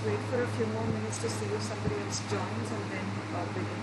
wait for a few more minutes to see if somebody else joins and then begin.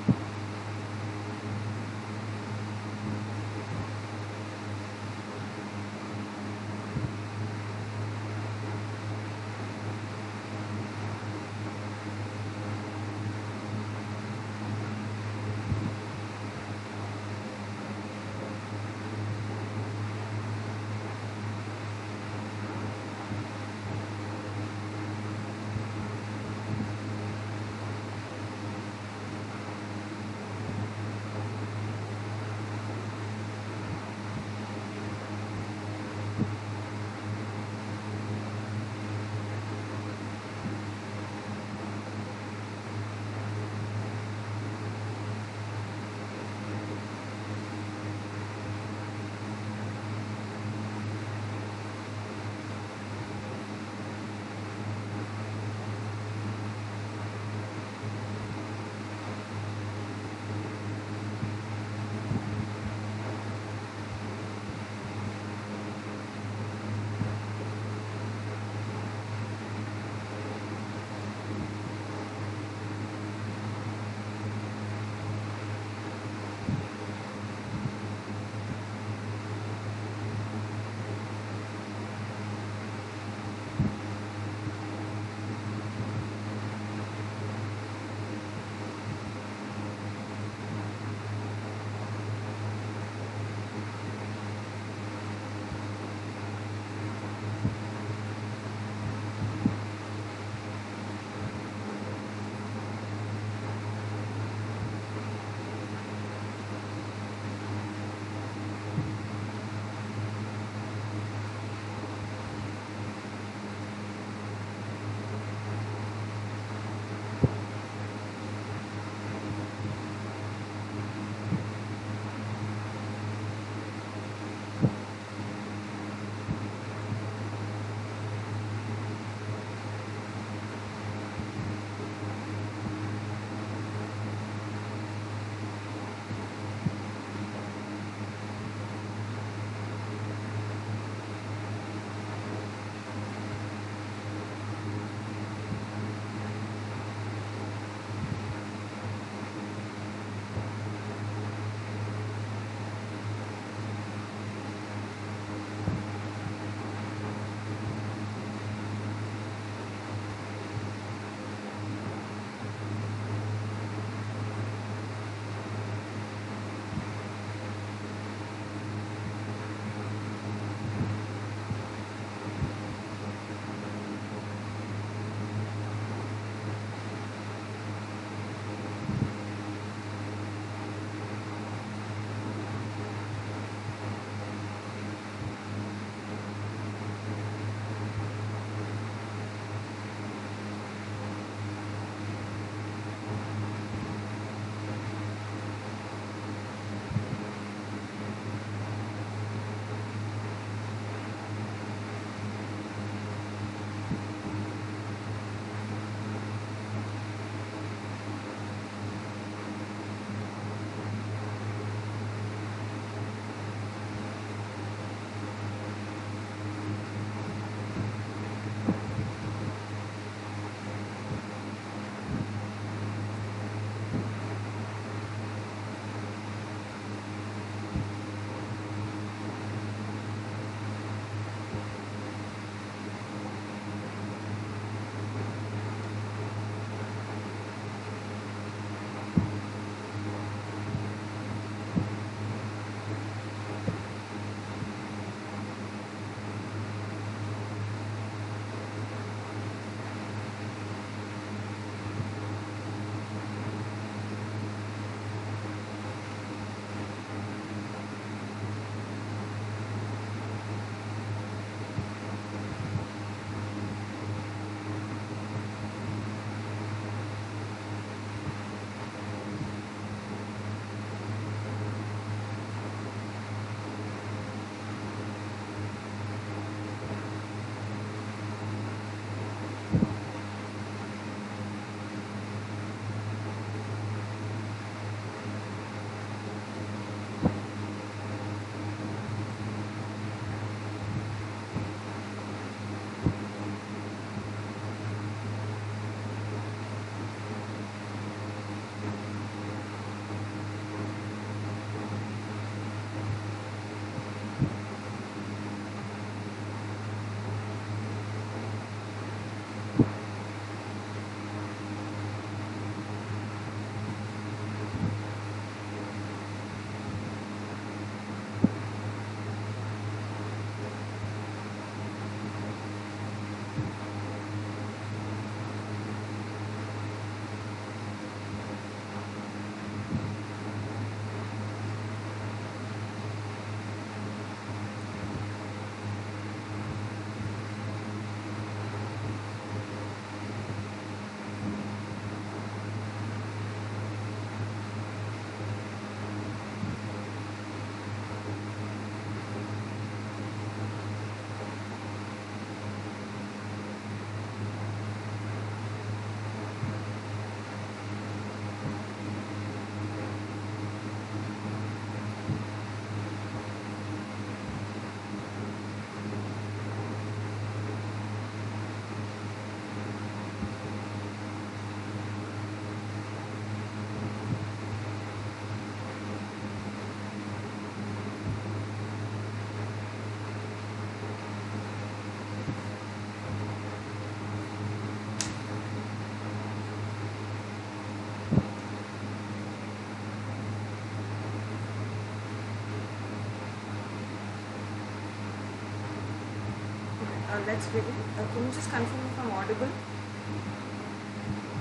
Let's begin. Can you just confirm if I'm audible?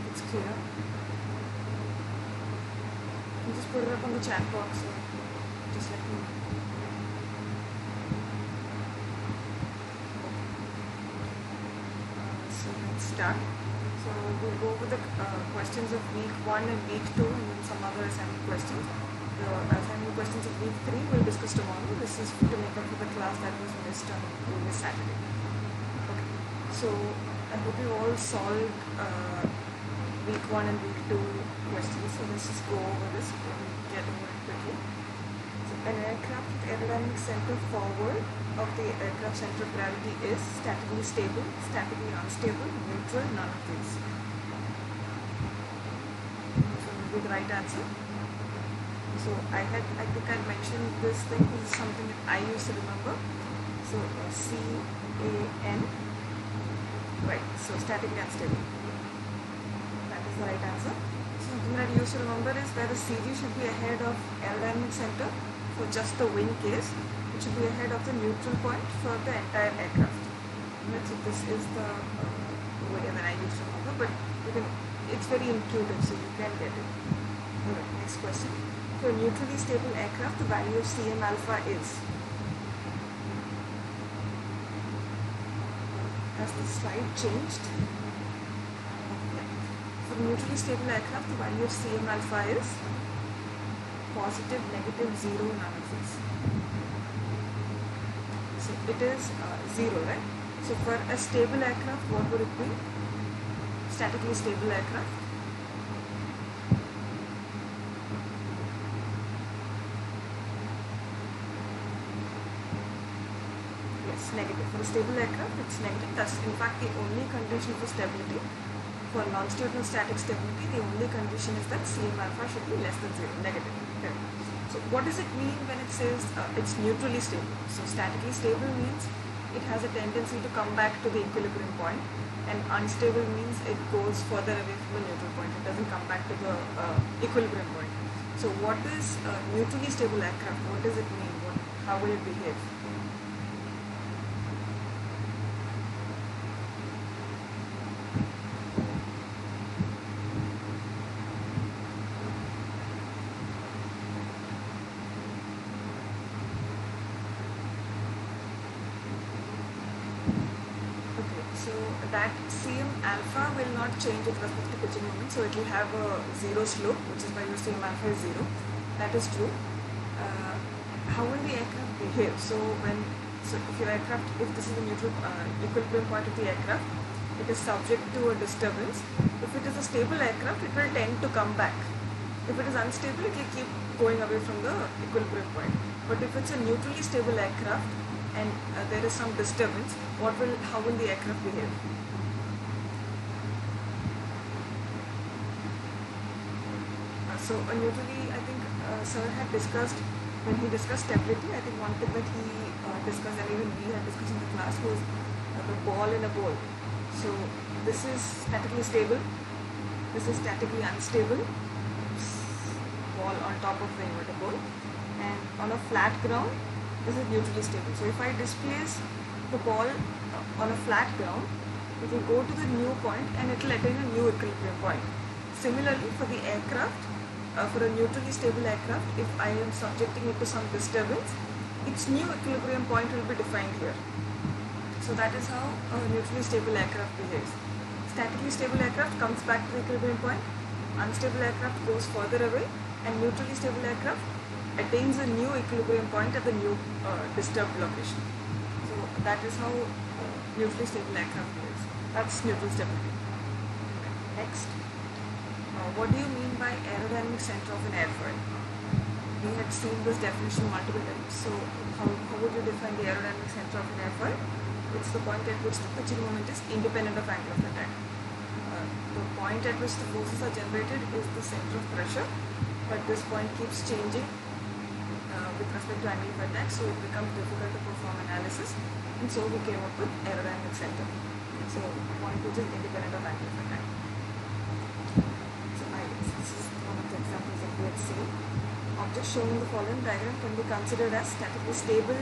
It's clear. You just put it up on the chat box or just let me know. So let's start. So we'll go over the questions of week 1 and week 2 and then some other assignment questions. The assignment questions of week 3 we'll discuss tomorrow. This is to make up for the class that was missed on previous Saturday. Okay. So I hope you all solved week 1 and week 2 questions. So let's just go over this and get over it quickly. So an aircraft with aerodynamic center forward of the aircraft center of gravity is statically stable, statically unstable, neutral, none of these. So will be the right answer. So I think I mentioned this thing. This is something that I used to remember. So CAN, right? So statically unstable. That is the right answer. So something that I used to remember is where the CG should be ahead of aerodynamic center for just the wing case. It should be ahead of the neutral point for the entire aircraft. Right? So this is the way that I used to remember, but it's very intuitive, so you can get it. Alright, next question. For a neutrally stable aircraft, the value of Cm alpha is. Has the slide changed? For a neutrally stable aircraft, the value of Cm alpha is positive, negative, 0, none of these. So it is 0, right? So for a stable aircraft, what would it be? Statically stable aircraft. Yes, negative. For a stable aircraft, it's negative. That's in fact the only condition for stability. For longitudinal static stability, the only condition is that Cm alpha should be less than 0, negative. Okay. So what does it mean when it says it's neutrally stable? So statically stable means it has a tendency to come back to the equilibrium point, and unstable means it goes further away from the neutral point. It doesn't come back to the equilibrium point. So what is neutrally stable aircraft? What does it mean? How will it behave? So that Cm alpha will not change with respect to pitching moment, so it will have a 0 slope, which is why your Cm alpha is 0. That is true. How will the aircraft behave? So if this is the neutral equilibrium point of the aircraft, it is subject to a disturbance. If it is a stable aircraft, it will tend to come back. If it is unstable, it will keep going away from the equilibrium point. But if it's a neutrally stable aircraft, and there is some disturbance, how will the aircraft behave? So neutrally, I think Sir had discussed, when he discussed stability, I think one thing that he discussed, and even we had discussed in the class, was the ball in a bowl. So this is statically stable, this is statically unstable, ball on top of the inverter bowl, and on a flat ground, this is neutrally stable. So if I displace the ball on a flat ground, it will go to the new point and it will attain a new equilibrium point. Similarly, for the aircraft, for a neutrally stable aircraft, if I am subjecting it to some disturbance, its new equilibrium point will be defined here. So that is how a neutrally stable aircraft behaves. Statically stable aircraft comes back to the equilibrium point, unstable aircraft goes further away, and neutrally stable aircraft attains a new equilibrium point at the new disturbed location. So that is how neutrally stable aircraft behaves. That's neutral stability. Next, what do you mean by aerodynamic center of an airfoil? We had seen this definition multiple times. So how would you define the aerodynamic center of an airfoil? It's the point at which the pitching moment is independent of angle of attack. The point at which the forces are generated is the center of pressure, but this point keeps changing with respect to angle of attack, so it becomes difficult to perform analysis, and so we came up with aerodynamic center. So point which is independent of angle of attack. So this is one of the examples that we had seen. Objects shown in the following diagram can be considered as statically stable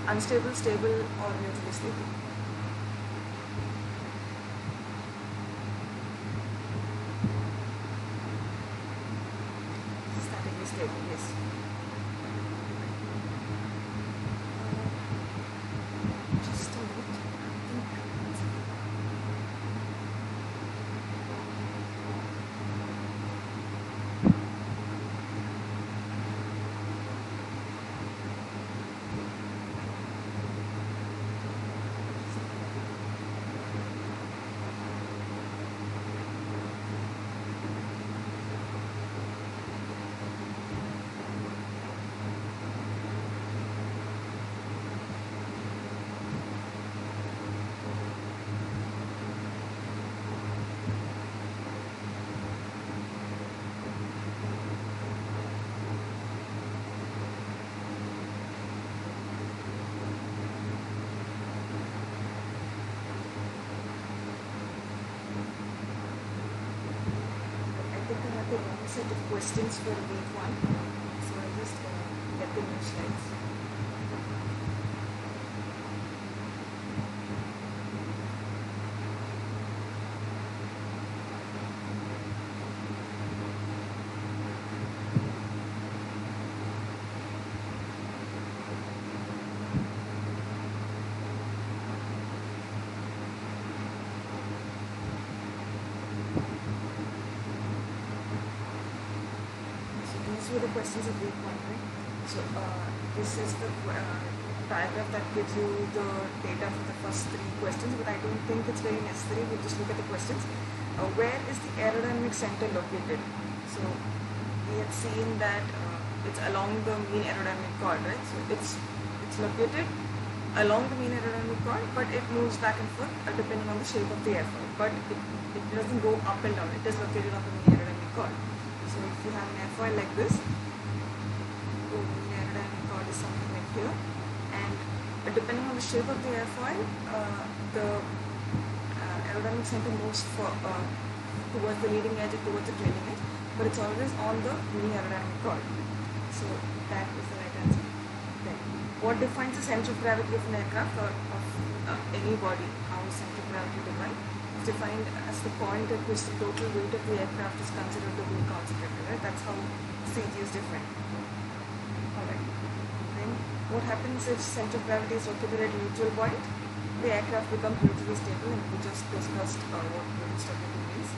unstable, stable, or neutrally stable. Statically stable, yes. Just a minute. The wrong set of questions for week 1, so I'll just get the new slides. These were the questions of week 1, right? So this is the paragraph that gives you the data for the first 3 questions, but I don't think it's very necessary. We'll just look at the questions. Where is the aerodynamic center located? So we have seen that it's along the mean aerodynamic chord, right? So it's located along the mean aerodynamic chord, but it moves back and forth depending on the shape of the airfoil. But it doesn't go up and down. It is located on the mean aerodynamic chord. So if you have an airfoil like this, the mean aerodynamic chord is something like here, and depending on the shape of the airfoil, the aerodynamic center moves towards the leading edge or towards the trailing edge, but it's always on the mean aerodynamic chord. So that is the right answer. Then, what defines the center of gravity of an aircraft or of any body? How is center of gravity defined? It's defined as the point at which the total weight of the aircraft is considered to be concentrated, right? That's how CG is defined. Alright. Then what happens if center of gravity is located at neutral point? The aircraft becomes neutrally stable, and we just discussed what neutral stability means.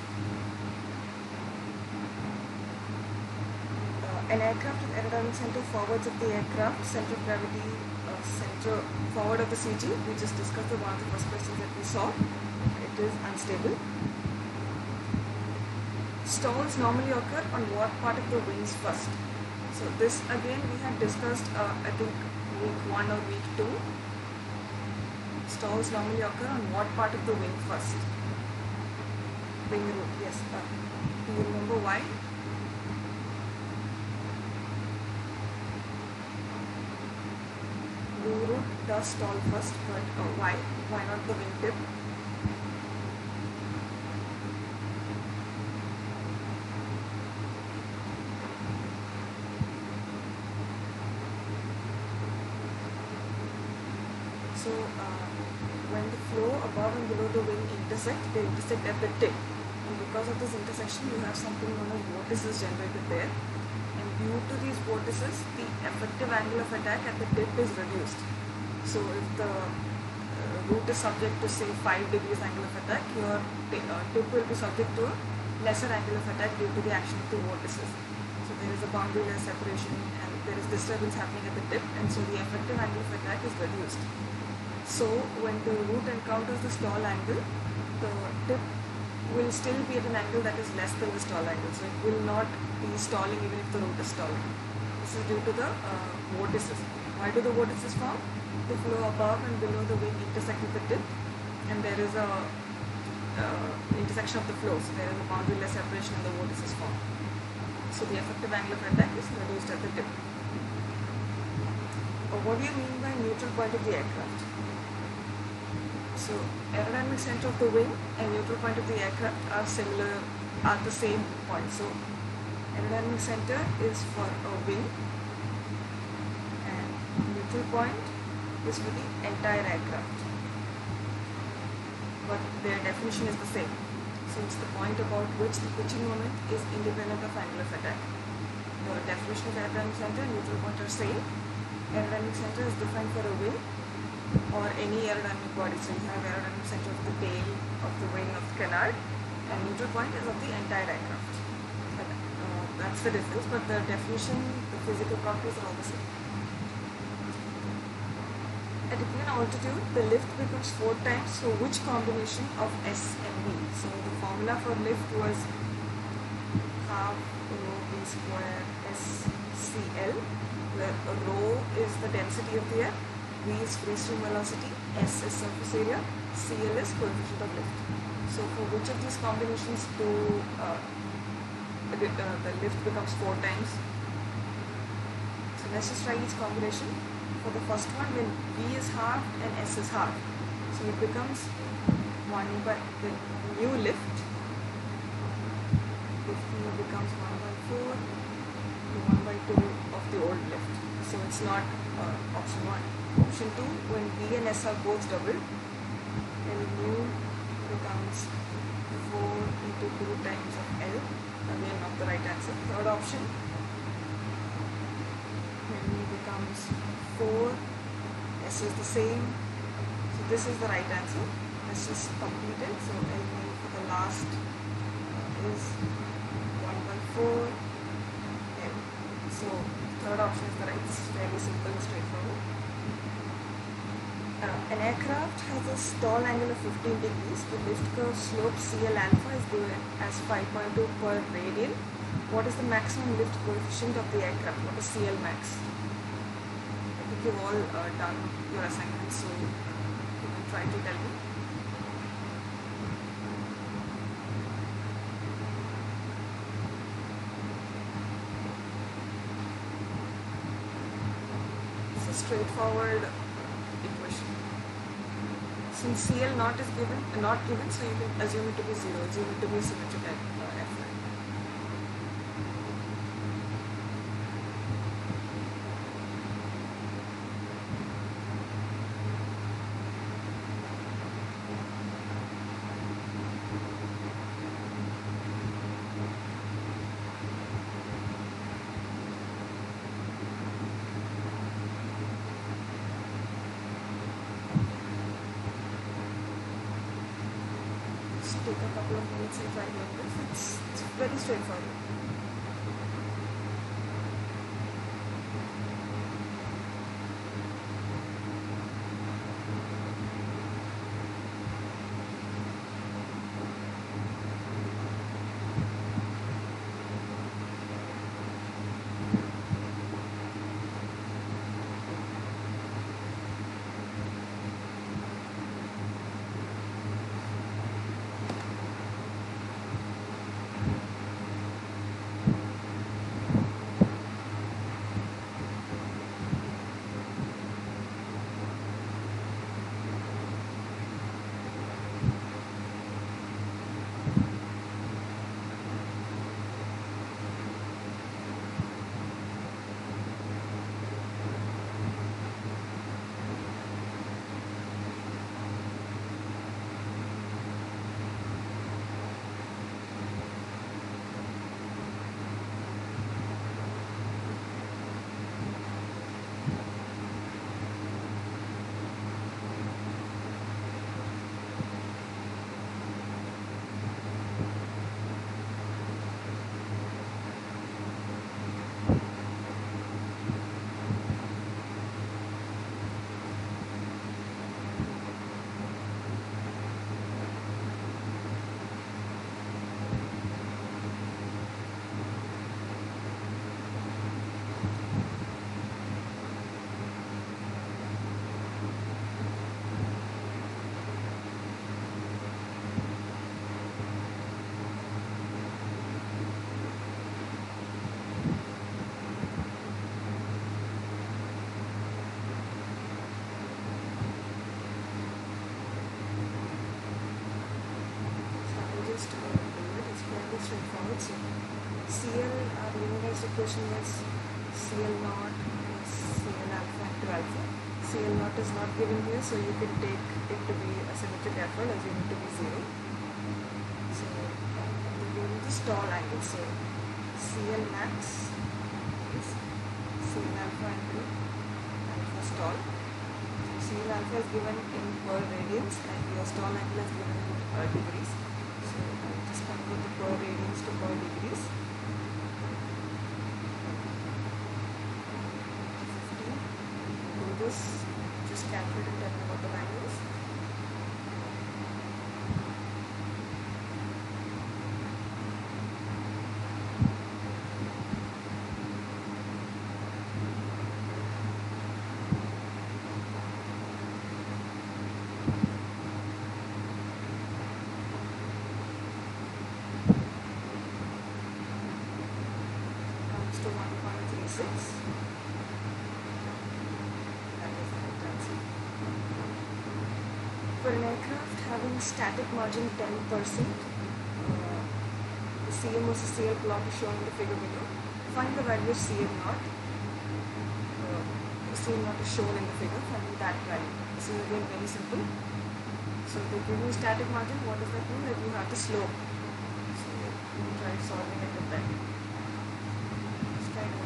An aircraft with aerodynamic center forwards of the aircraft, center of gravity center forward of the CG. We just discussed one of the first questions that we saw. It is unstable. Stalls normally occur on what part of the wings first? So this again we had discussed I think week 1 or week 2. Stalls normally occur on what part of the wing first? Wing root, yes. Do you remember why? Wing root does stall first, but why? Why not the wing tip? So when the flow above and below the wing intersect, they intersect at the tip. And because of this intersection, you have something known as vortices generated there. And due to these vortices, the effective angle of attack at the tip is reduced. So if the root is subject to say 5 degrees angle of attack, your tip will be subject to a lesser angle of attack due to the action of the vortices. So there is a boundary layer separation and there is disturbance happening at the tip, and so the effective angle of attack is reduced. So when the root encounters the stall angle, the tip will still be at an angle that is less than the stall angle. So it will not be stalling even if the root is stalling. This is due to the vortices. Why do the vortices form? The flow above and below the wing intersect with the tip, and there is a intersection of the flow. So there is a boundary layer separation and the vortices form. So the effective angle of attack is reduced at the tip. What do you mean by neutral point of the aircraft? So aerodynamic center of the wing and neutral point of the aircraft are similar, are the same point. So aerodynamic center is for a wing and neutral point is for the entire aircraft, but their definition is the same. So it's the point about which the pitching moment is independent of angle of attack. The definition of aerodynamic center and neutral point are same. Aerodynamic center is defined for a wing or any aerodynamic body. So you have aerodynamic center of the tail, of the wing, of the canard, and neutral point is of the entire aircraft. But, that's the difference, but the definition, the physical properties are all the same. At a given altitude, the lift becomes 4 times, so which combination of S and V? So the formula for lift was half rho V square SCL, where rho is the density of the air, V is free stream velocity, S is surface area, CL is coefficient of lift. So for which of these combinations do the lift becomes 4 times? So let's just try each combination. For the first one, when V is halved and S is halved, so it becomes 1 by the new lift. If V becomes 1 by 4 to 1 by 2 of the old lift. So it's not option 1. Option 2, when V and S are both doubled, then mu becomes 4 into 2 times of L. Again, not the right answer. Third option, when V becomes 4, S is the same. So this is the right answer. Let's just complete it. So L for the last is 1 by 4 L. So third option is the right. It's fairly simple and straightforward. An aircraft has a stall angle of 15 degrees. The lift curve slope CL alpha is given as 5.2 per radian. What is the maximum lift coefficient of the aircraft? What is CL max? I think you've all done your assignments, so you can try to tell me. It's a straightforward equation. Since CL not given, so you can assume it to be 0, assume it to be symmetric at F. Take a couple of minutes and try doing this. It's very straightforward. straightforward. So CL, our linearized equation was CL naught plus CL alpha into alpha. CL naught is not given here, so you can take it to be a symmetric airfoil, assuming to be 0. So then we need the stall angle. So CL max is CL alpha into alpha stall. So CL alpha is given in per radians and your stall angle is given in degrees. So I'll just convert the per radians to per degrees. 50. Do this, just calculate and tell me what the value is. Comes to 1.36. That is the right answer. For an aircraft having static margin 10%, the CM versus CL plot is shown in the figure below. Find the value of CM naught. The CM naught is shown in the figure. Find that value. This is again very simple. So they give you static margin. What does that mean? That you have the slope. So you try solving it with that. Let's try to.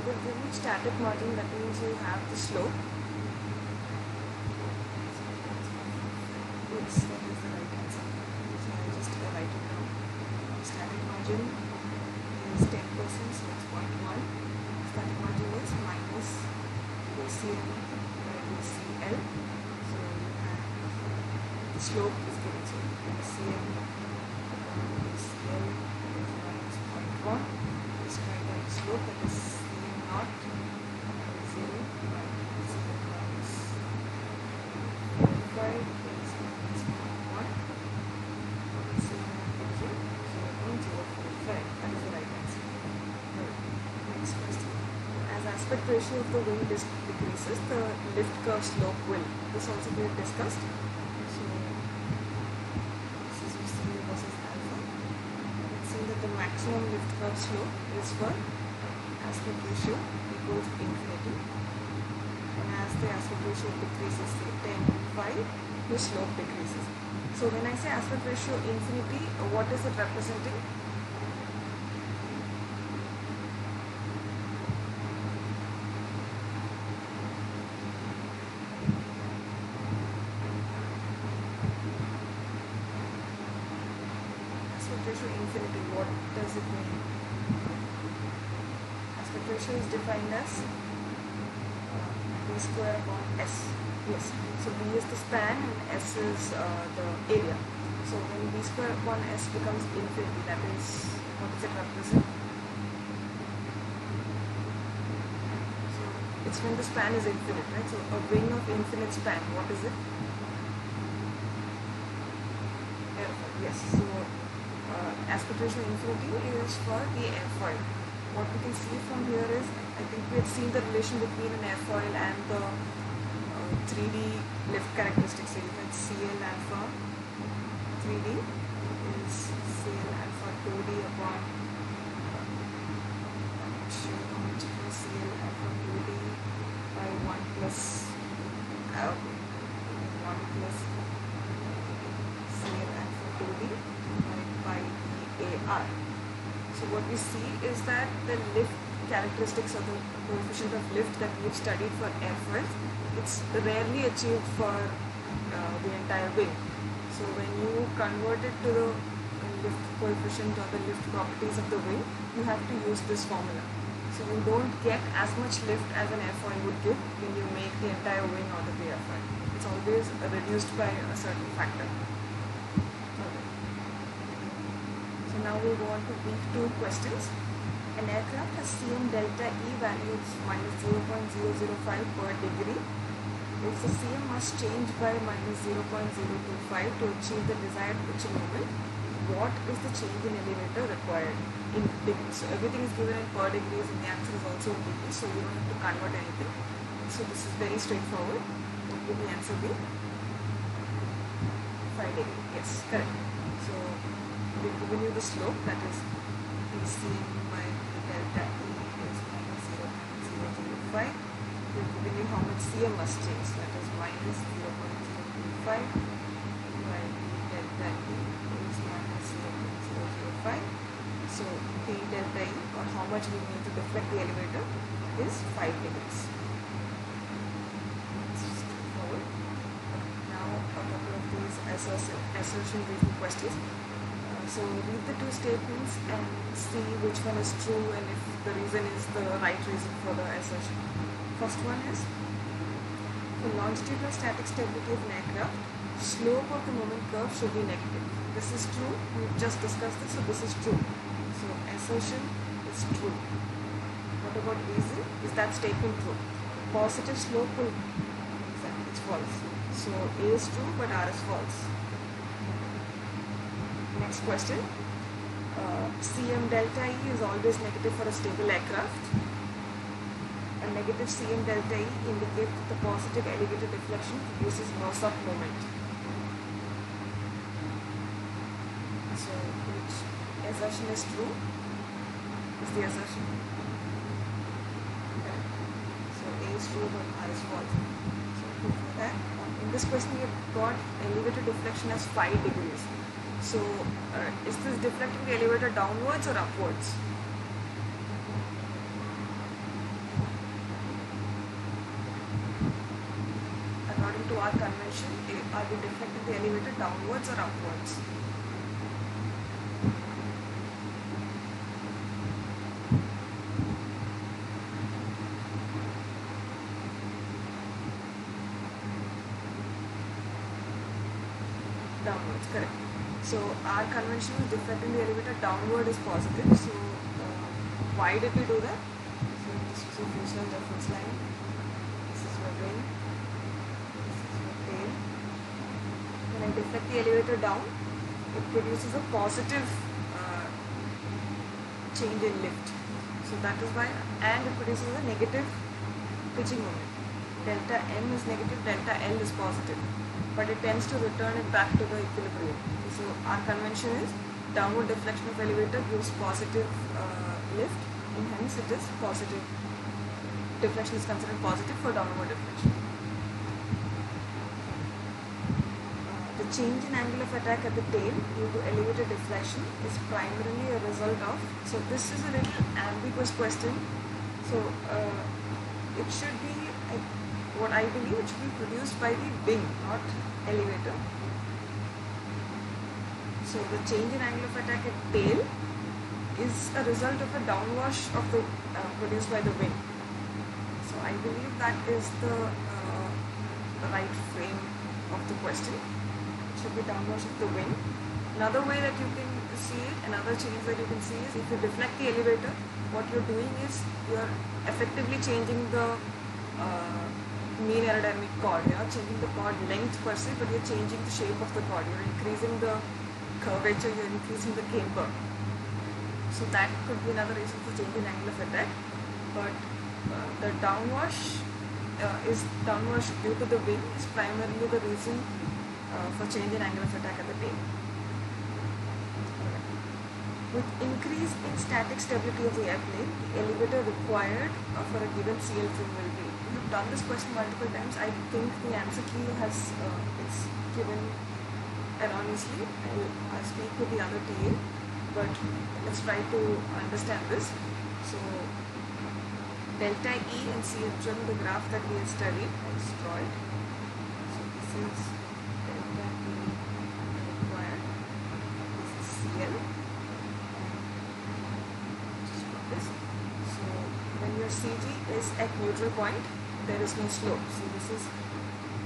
Given static margin, that means you have the slope. Yes, that is the right answer. So I'll just write it down. Static margin is 10%, so it's 0.1. Static margin is minus ACM by ACL. So you have the slope is given. So ACM ACL is minus 0.1. Just write down the slope, that is not 0 by 0 minus 45 is minus 1. 0.045. That is the right answer. Next question. As aspect ratio of the wing decreases, the lift curve slope will. This also we have discussed. So this is VC versus alpha. Let's say that the maximum lift curve slope is for aspect ratio equals infinity, and as the aspect ratio decreases, say 10 to 5, the slope decreases. So when I say aspect ratio infinity, what is it representing? Aspect ratio infinity, what does it mean? Aspect ratio is defined as b square upon s. Yes, so b is the span and s is the area. So when b square upon s becomes infinity, that is, what does it represent? So it's when the span is infinite, right? So a wing of infinite span, what is it? Airfoil, yes. So aspect ratio infinity is for the airfoil. What we can see from here is, I think we had seen the relation between an airfoil and the 3D lift characteristics. So you had CL alpha 3D is CL alpha 2D upon, I'm not sure R. So what we see is that the lift characteristics or the coefficient of lift that we've studied for airfoil, it's rarely achieved for the entire wing. So when you convert it to the lift coefficient or the lift properties of the wing, you have to use this formula. So you don't get as much lift as an airfoil would give when you make the entire wing out of the airfoil. It's always reduced by a certain factor. Okay. So now we'll go on to week 2 questions. An aircraft has Cm delta E values minus 0.005 per degree. If the Cm must change by minus 0.025 to achieve the desired pitching moment, what is the change in elevator required in degrees? So everything is given in per degrees and the answer is also in degrees, so you don't have to convert anything. So this is very straightforward. What will the answer be? 5 degrees. Yes, correct. So we've given you the slope, that is Cm by delta E is minus 0.005. We've given you how much Cm must change, that is minus 0.025 by delta E is minus 0.005. So d delta E, or how much we need to deflect the elevator, is 5 degrees. Straightforward. Now a couple of these assertion-based questions. So read the two statements and see which one is true and if the reason is the right reason for the assertion. First one is, for longitudinal static stability of an aircraft, slope of the moment curve should be negative. This is true. We've just discussed this, so this is true. So assertion is true. What about reason? Is that statement true? Positive slope will, exactly, it's false. So A is true, but R is false. Next question. Cm delta E is always negative for a stable aircraft. A negative Cm delta E indicates that the positive elevator deflection produces loss of moment. So which assertion is true? Is the assertion? Okay. So A is true, but R is false. So before that, in this question we have got elevator deflection as 5 degrees. So, is this deflecting the elevator downwards or upwards? According to our convention, are we deflecting the elevator downwards or upwards? Downwards, correct. So our convention is deflecting the elevator downward is positive. So why did we do that? So this is a fuselage reference line. This is your wing. This is your tail. When I deflect the elevator down, it produces a positive change in lift. So that is why, and it produces a negative pitching moment. Delta M is negative, delta L is positive, but it tends to return it back to the equilibrium. So our convention is downward deflection of elevator gives positive lift, and hence it is positive. Deflection is considered positive for downward deflection. The change in angle of attack at the tail due to elevator deflection is primarily a result of. So this is a little ambiguous question. So it should be, what I believe, it should be produced by the wing, not elevator. So the change in angle of attack at tail is a result of a downwash of the produced by the wing. So I believe that is the right frame of the question. It should be downwash of the wing. Another way that you can see it, another change that you can see is if you deflect the elevator, what you're doing is you're effectively changing the mean aerodynamic chord. You're not changing the chord length per se, but you're changing the shape of the chord. You're increasing the curvature, you're increasing the camber. So that could be another reason for change in angle of attack. But the downwash due to the wing is primarily the reason for change in angle of attack at the tail. With increase in static stability of the airplane, the elevator required for a given CL trim will be. We've done this question multiple times. I think the answer key has it's given erroneously. I'll speak with the other TA. but let's try to understand this. So delta E and CH1, the graph that we have studied, let's draw it. So this is delta E required, this is CL, just draw this. So when your CG is at neutral point, there is no slope. So this is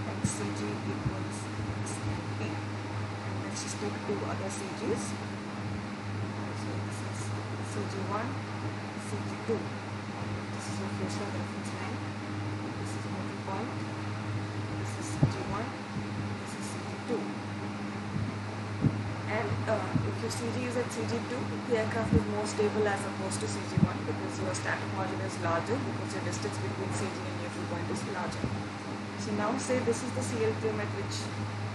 xCG equals xNP, and let's just take two other CGs. So this is CG1, CG2. This is your Friesen reference line. This is neutral point. This is CG1. This is CG2. And if your CG is at CG2, the aircraft is more stable as opposed to CG1 because your static margin is larger because your distance between CG and neutral point is larger. So now say this is the CL trim at which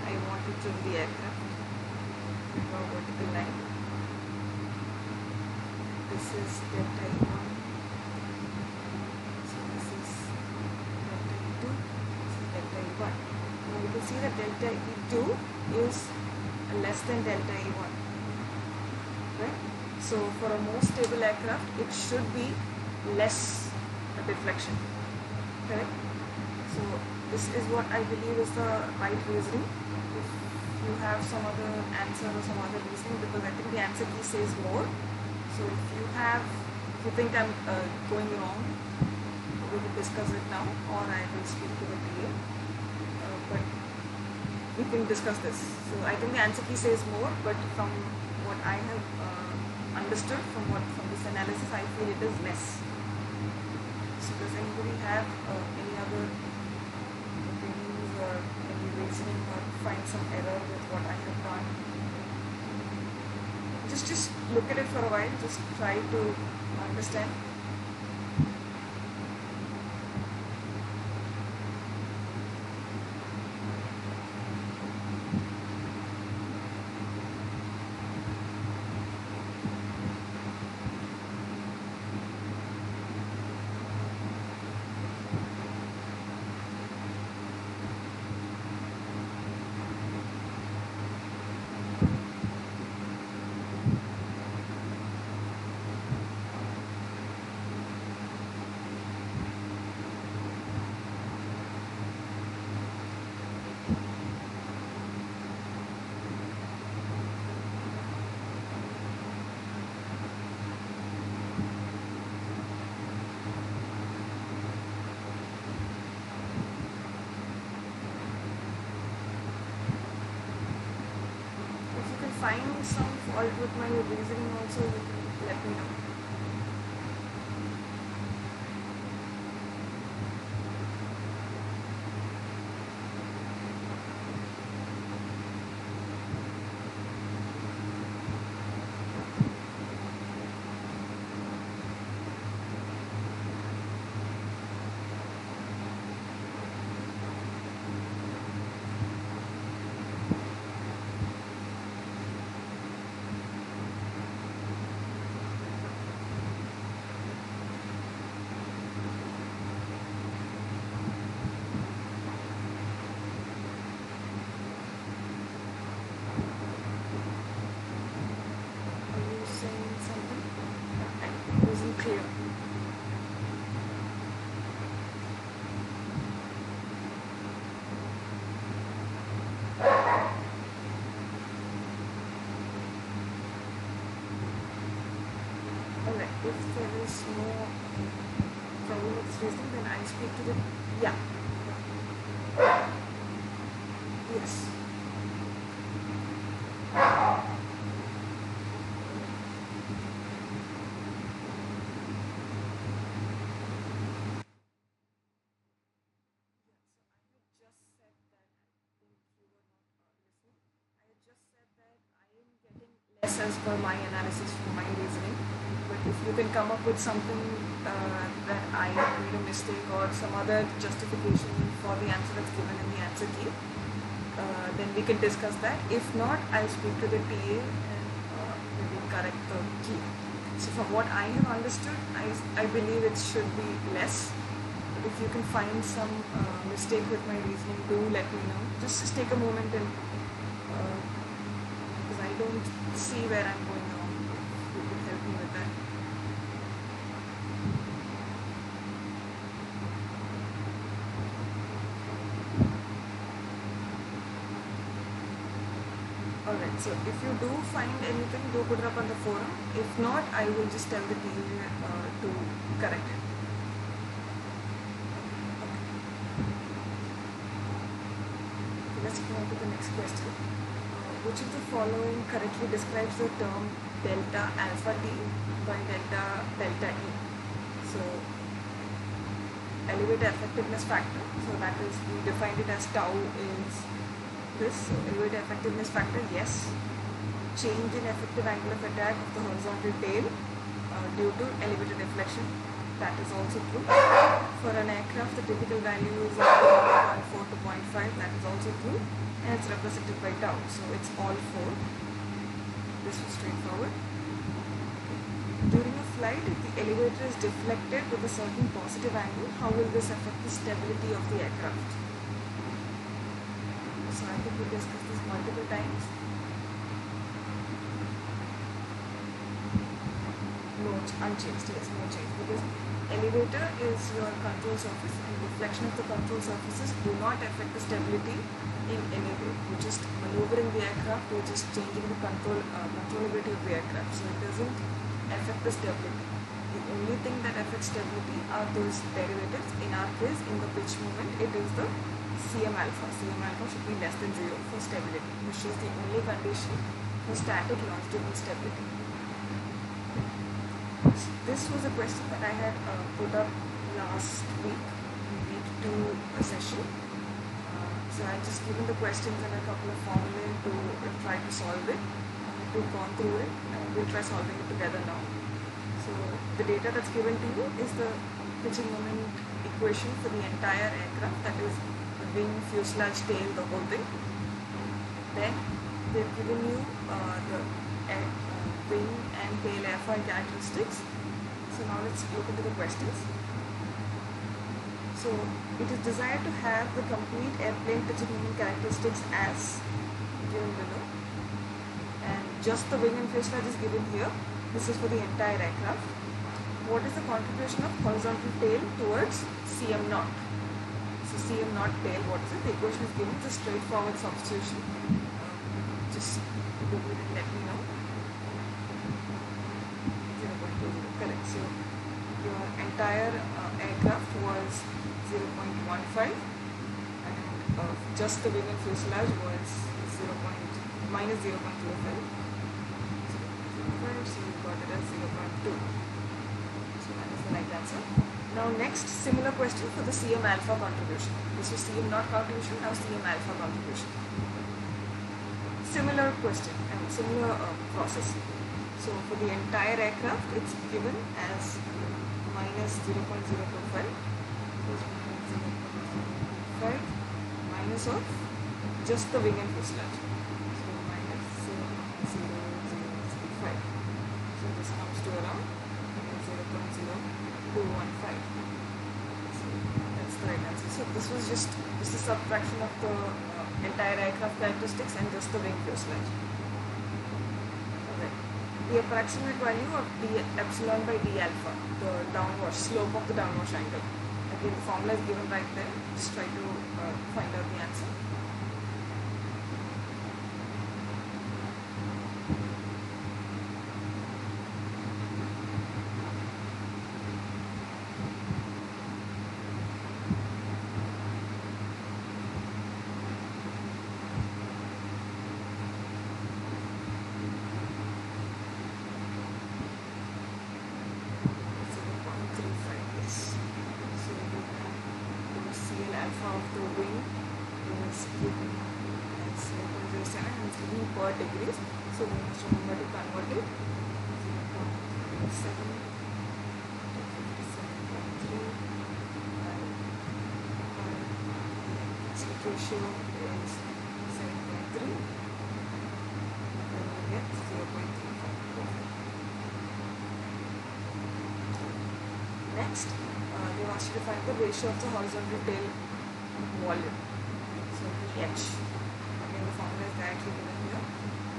I want to trim the aircraft. Draw a vertical line. This is delta E1. So this is delta E2. This is delta E1. Now you can see that delta E2 is less than delta E1. Right? So for a more stable aircraft, it should be less deflection. Correct? So this is what I believe is the right reasoning. If you have some other answer or some other reasoning, because I think the answer key says more. So if you think I'm going wrong, we will discuss it now, or I will speak to the TA. But we can discuss this. So I think the answer key says more, but from what I have understood from this analysis, I feel it is less. So does anybody have any other opinions or any reasoning or find some error with what I have done? Just look at it for a while, just try to understand. Find some fault with my reasoning also, you can let me know. Clear. Alright, if there is no problem with this reasoning, then I speak to the yes. As per my analysis from my reasoning, but if you can come up with something that I made a mistake or some other justification for the answer that's given in the answer key, then we can discuss that. If not, I'll speak to the TA and maybe correct the key. So from what I have understood, I believe it should be less. But if you can find some mistake with my reasoning, do let me know. Just take a moment and I don't see where I'm going wrong. Alright, so if you do find anything, do put it up on the forum. If not, I will just tell the team to correct it. Okay, let's go on to the next question. Which of the following correctly describes the term delta alpha T by delta E? So, elevator effectiveness factor. So that is, we defined it as tau is this. So elevator effectiveness factor, yes. Change in effective angle of attack of the horizontal tail due to elevator deflection. That is also true. For an aircraft, the typical value is 0.4 to 0.5. That is also true. And it's represented by tau. So it's all 4. This was straightforward. During a flight, if the elevator is deflected with a certain positive angle, how will this affect the stability of the aircraft? So I think we discussed this multiple times. No, unchanged, yes, no change, because elevator is your control surface and deflection of the control surfaces do not affect the stability in any way. You're just maneuvering the aircraft, you're just changing the controllability of the aircraft, so it doesn't affect the stability. The only thing that affects stability are those derivatives. In our case, in the pitch moment, it is the Cm alpha. Cm alpha should be less than 0 for stability, which is the only condition for static longitudinal stability. This was a question that I had put up last week in week 2 session. So I just given the questions and a couple of formulae to try to solve it. We've gone through it and we'll try solving it together now. So the data that's given to you is the pitching moment equation for the entire aircraft, that is the wing, fuselage, tail, the whole thing. Then they've given you the wing and tail airfoil characteristics. So now let's look into the questions. So it is desired to have the complete airplane pitching moment characteristics as given below, and just the wing and fuselage is given here. This is for the entire aircraft. What is the contribution of horizontal tail towards Cm naught? So Cm naught tail, what is it? The equation is given. It's a straightforward substitution. Just Google it and let me know. 0.20, correct. So your entire aircraft was 0.15 and just the wing and fuselage was minus 0.05. So you got it as 0.2. So that is the right answer. Now next, similar question for the Cm alpha contribution. This was Cm naught contribution, now Cm alpha contribution. Similar question and similar process. So for the entire aircraft, it's given as minus 0.025 minus of just the wing and fuselage. So minus 0.0035. So this comes to around 0.0215. So that's the right answer. So this was just a subtraction of the entire aircraft characteristics and just the wing fuselage. Alright. The approximate value of d epsilon by d alpha, the downwash slope of the downwash angle. Again, the formula is given right there. Just try to find out the answer. Of the wing is given as 0.07 and it's given per degrees, so we must remember to convert it. 0.07 to 57.3 and ratio is 7.3 and we get 0.35. Next, they asked you to find the ratio of the horizontal tail volume. So H. Again, the formula is directly given here.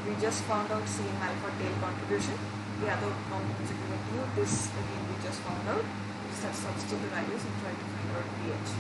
We just found out Cm alpha tail contribution. The other components are given here. This again we just found out. We just have to substitute the values and try to find out pH.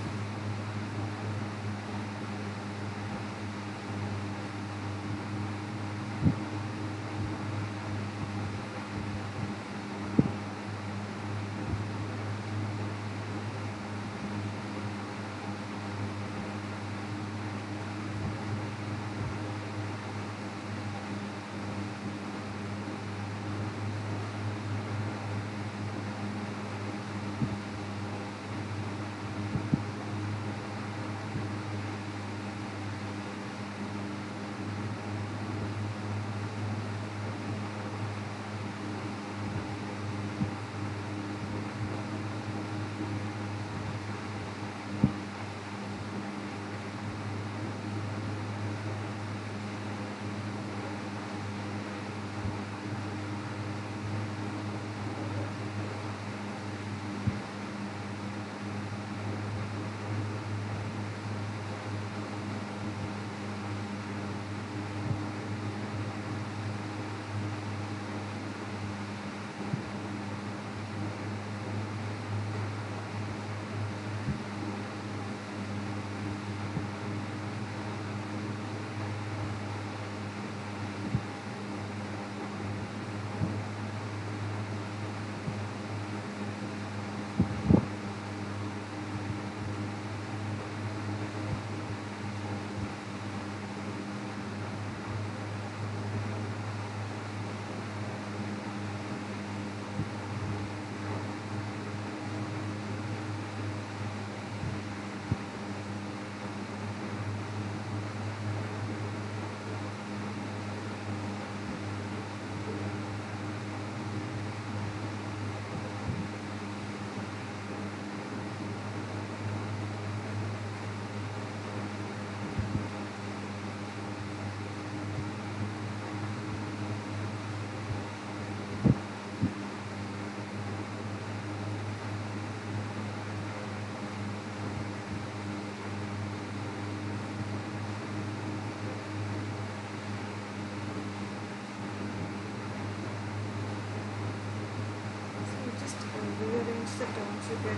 you get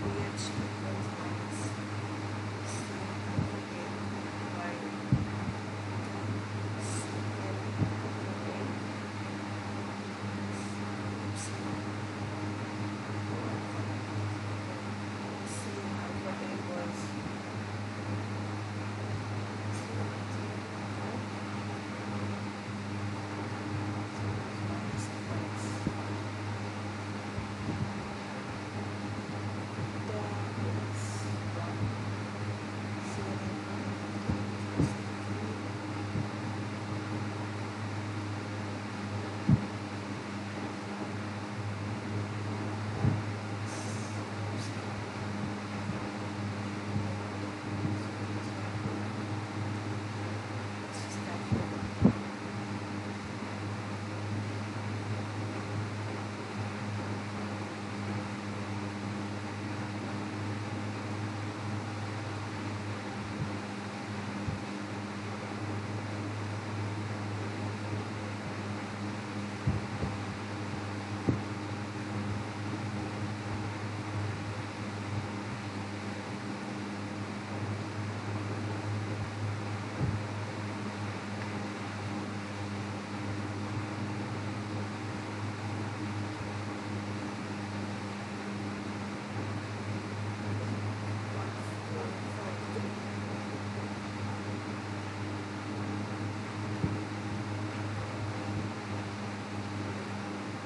BH equals minus C alpha K by CL alpha A epsilon C alpha A was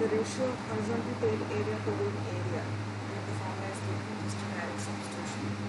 the ratio of horizontal tail area to wing area. And the formula is given, just a direct substitution.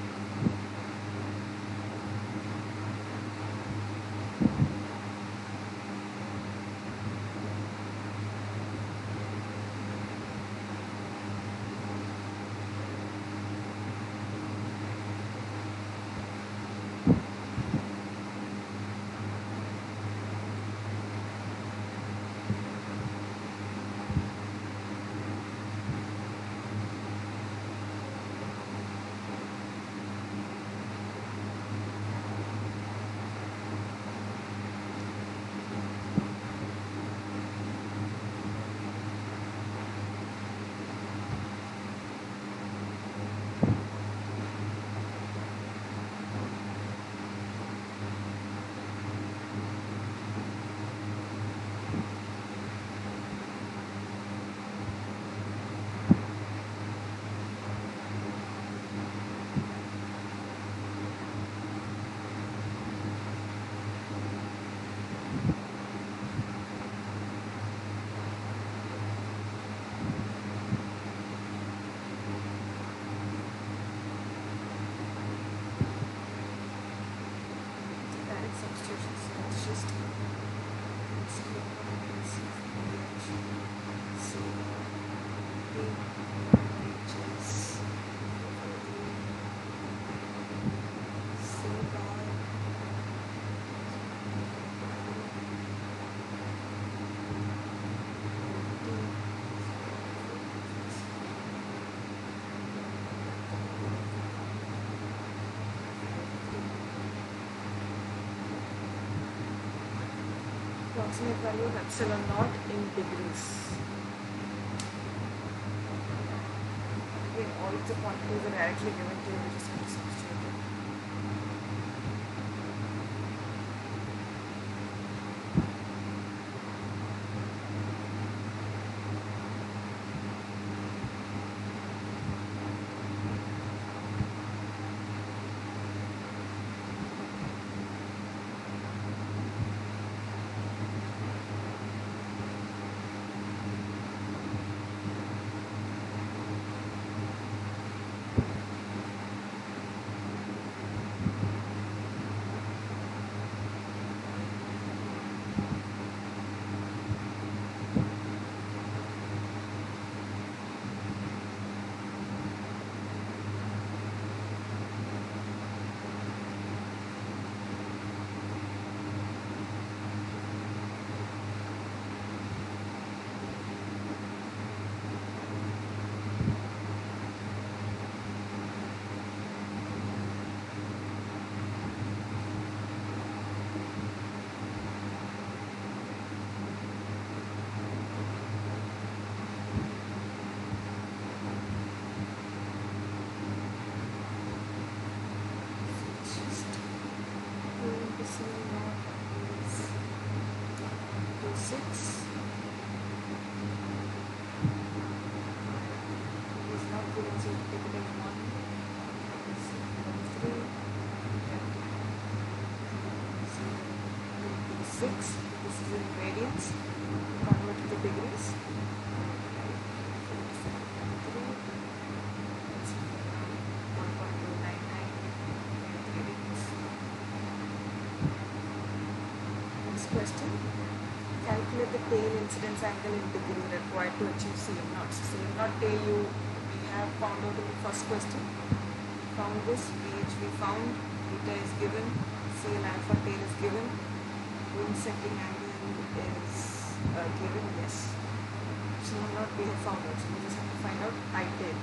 Approximate value of epsilon naught in degrees. Again, all the quantities are directly given to you, which is going to substitute it. 6. This is in radians. Convert to the degrees. 1.299 Next question. Calculate the tail incidence angle in degree required to achieve CM0. So CM0 tail we have found out in the first question. Found this, VH we found, beta is given, CL alpha tail is given, wind settling angle is given, yes. CM0 we have found out, so we just have to find out I tail.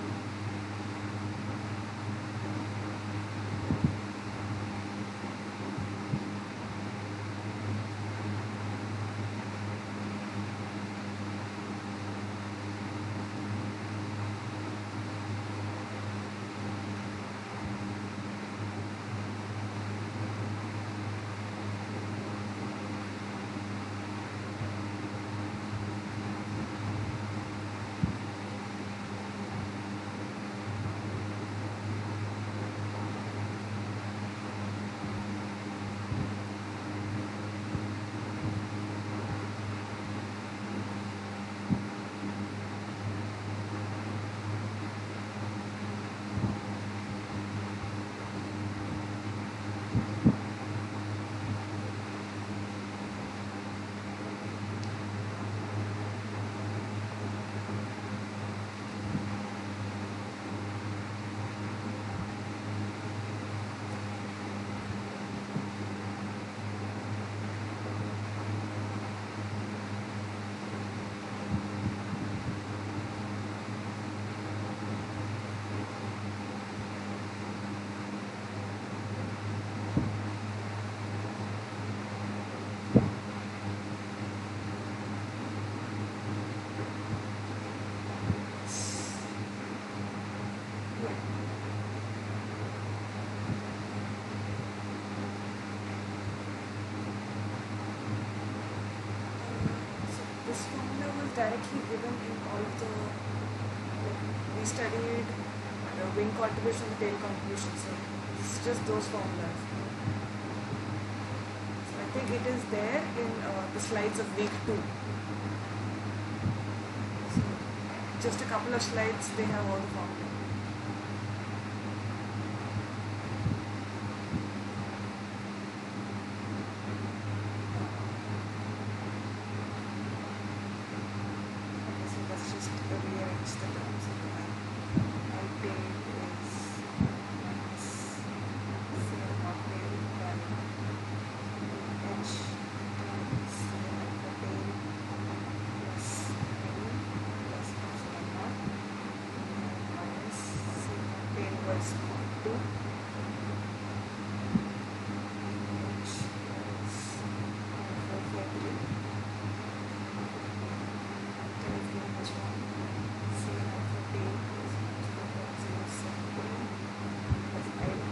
Directly given in all of the, we studied wing contribution and tail contribution, so it's just those formulas. So I think it is there in the slides of week 2. So just a couple of slides, they have all the formulas.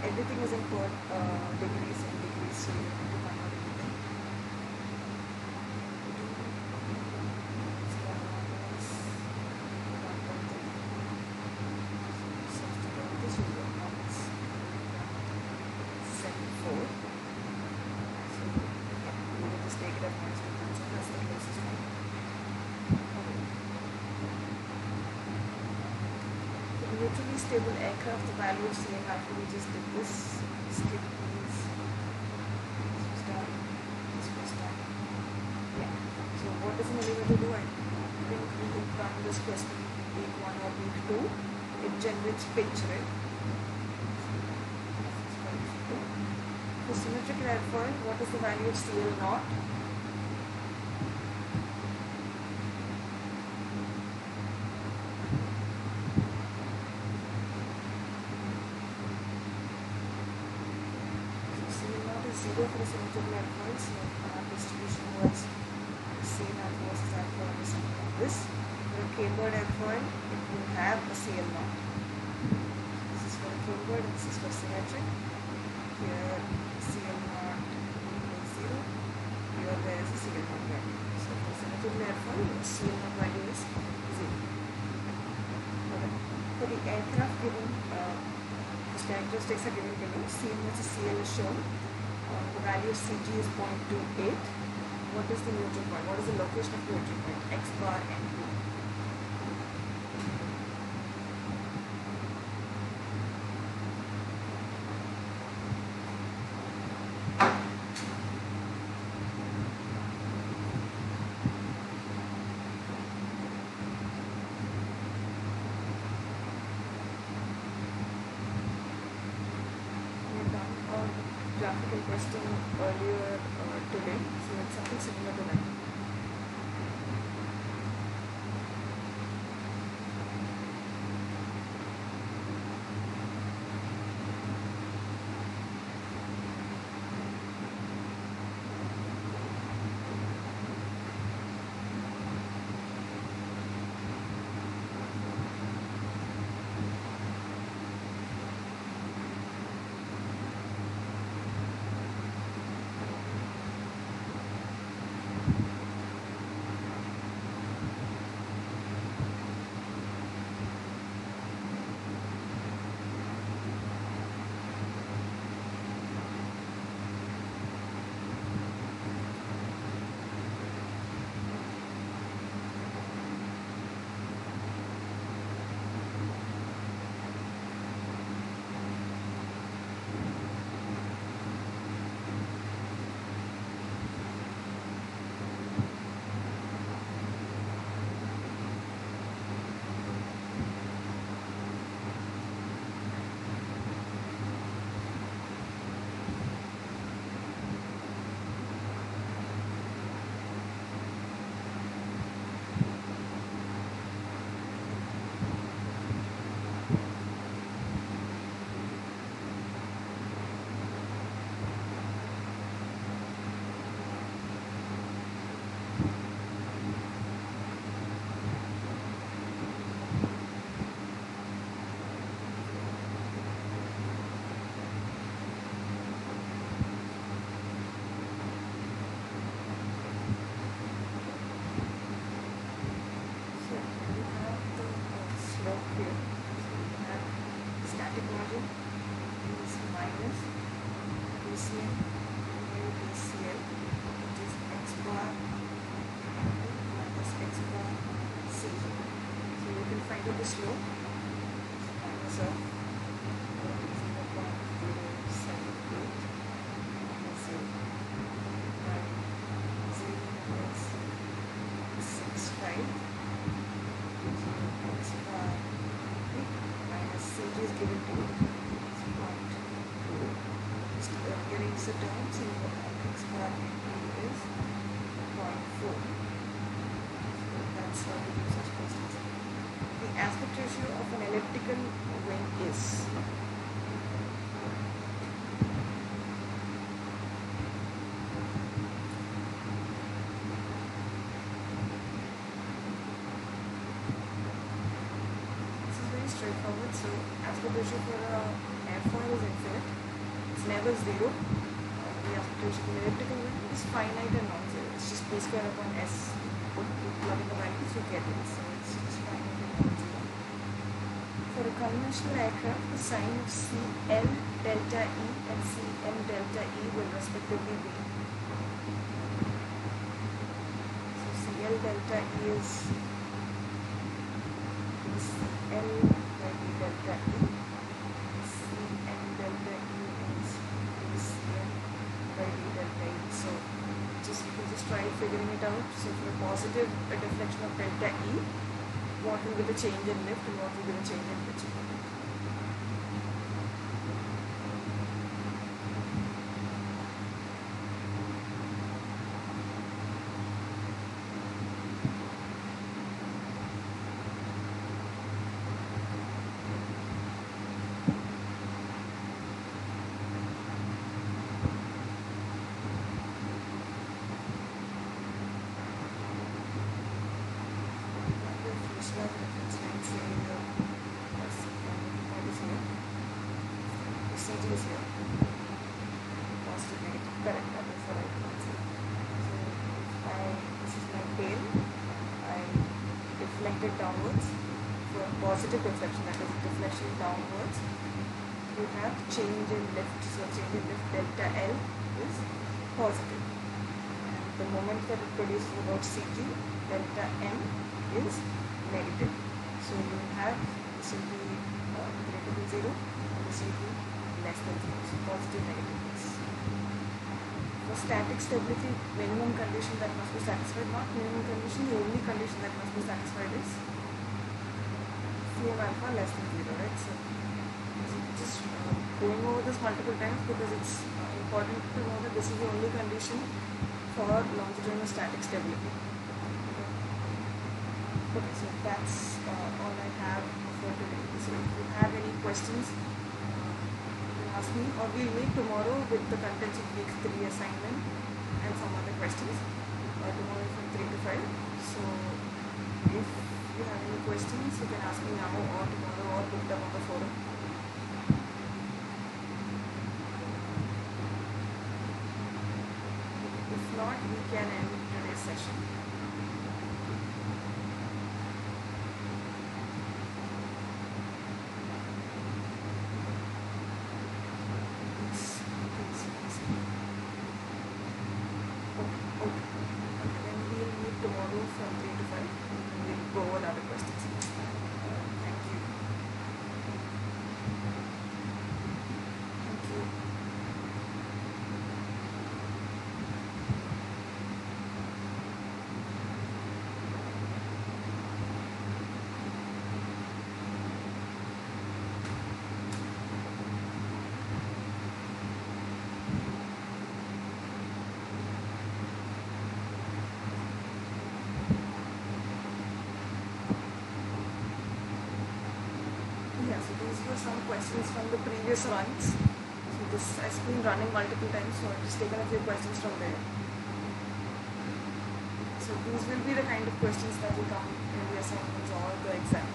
Everything is in degrees and degrees, so you have to find out everything. Neutrally stable aircraft, the value of CM alpha, we just did this. Skip these. This was done. This was done. Yeah. So what does an elevator do? I think we could run this question week 1 or week 2. It generates pitch, right? For symmetrical airfoil, what is the value of CL naught? For the symmetrical airfoil, so our distribution was same as versus alpha or something like this. For a cambered airfoil, it will have a CL naught. This is for a cambered and this is for symmetric. Here CL naught is 0. Here there is a CL naught value. So for symmetrical airfoil, the CL naught value is 0. For the aircraft given, the characteristics are given below. CM versus CL is shown. The value of CG is 0.28, what is the neutral point? What is the location of neutral point? X bar and P. Graphical testing earlier today, so it's something similar to that. The slope minus of 0.078 minus CG is given to you. Just arrange the terms and x bar is 0.4. That's how we use such constants. The aspect ratio of an elliptical wing is straightforward. So aspect ratio for an airfoil is infinite. It's never zero. The aspect ratio for an elliptical wing is finite and non-zero. It's just p square upon s. Put plug in the values, you get it. So it's just finite and non-zero. For a conventional aircraft, the sign of CL delta E and CM delta E will respectively be. So CL delta E is L by D delta E, Cm delta E is Cm by D delta E. So you can just try figuring it out. So for a positive deflection of delta E, what will be the change in lift and what will be the change in pitch? CG is here. Positive, negative, correct. That is the right answer. So this is my tail. I deflect it downwards. For positive deflection, that is deflection downwards, you have change in lift. So change in lift delta L is positive. And the moment that it produces the word CQ, delta M is negative. So you have this will be greater than 0 and this will be less than 0. So positive, negative mix. For static stability, minimum condition that must be satisfied, not minimum condition, the only condition that must be satisfied is CM alpha less than 0, right? So just going over this multiple times because it's important to know that this is the only condition for longitudinal static stability. Okay, so that's all I have for today. So if you have any questions, you can ask me, or we'll meet tomorrow with the contents of week 3 assignment and some other questions. Tomorrow from 3 to 5. So if you have any questions, you can ask me now or tomorrow or put them on the forum. If not, we can end today's session. From 3 to 5, we'll go over other questions. Thank you. Thank you. Yeah, so these were some questions from the previous runs. So this has been running multiple times, so I've just taken a few questions from there. So these will be the kind of questions that will come in the assignments or the exam.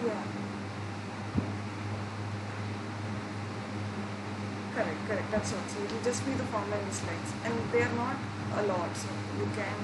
Yeah. Correct, that's all. So it will just be the formula in the slides. And they are not a lot, so you can